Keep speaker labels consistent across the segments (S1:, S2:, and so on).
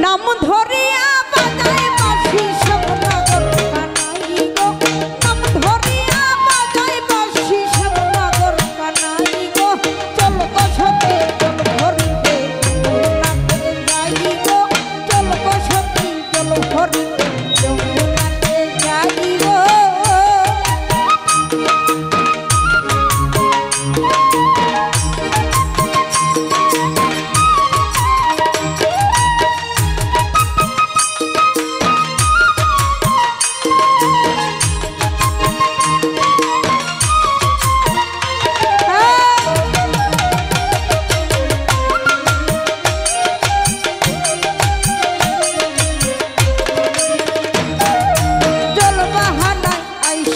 S1: নাম ধরিয়া বাজায় বাঁশি শ্যামনগর কানাই গো, নাম ধরিয়া বাজায় বাঁশি শ্যামনগর কানাই গো। চল গো সখী চল হরিতে যমুনাতে যাই গো, চল গো সখী চল হরিতে যমুনাতে যাই গো।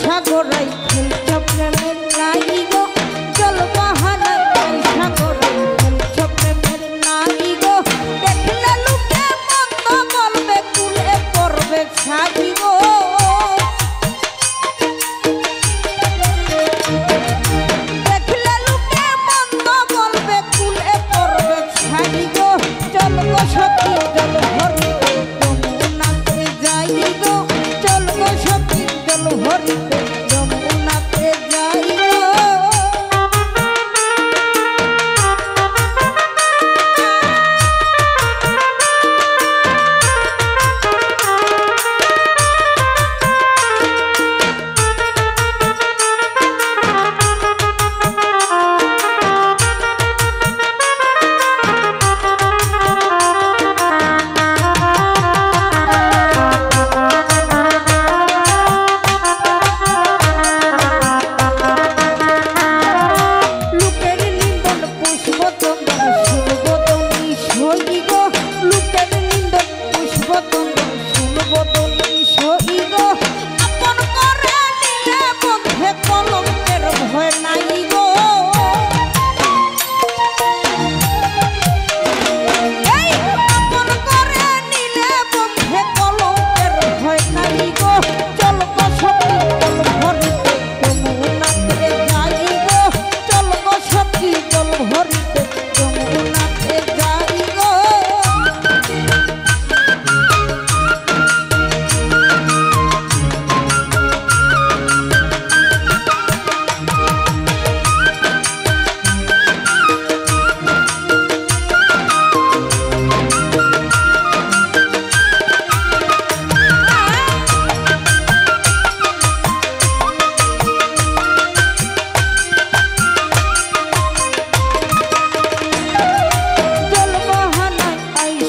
S1: সাগরাই খেলছ প্রেমের নাই গো, জল বাহানায় সাগরাই খেলছ প্রেমের নাই গো। দেখলে লোকে মন্দ বলবে কুলে পড়বে ছাই গো, দেখলে লোকে মন্দ বলবে কুলে পড়বে ছাই গো। চল গো সখী চল হরিতে যমুনাতে যাই গো, চল গো সখী চল হরিতে যমুনাতে যাই গো।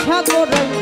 S1: সাগরাই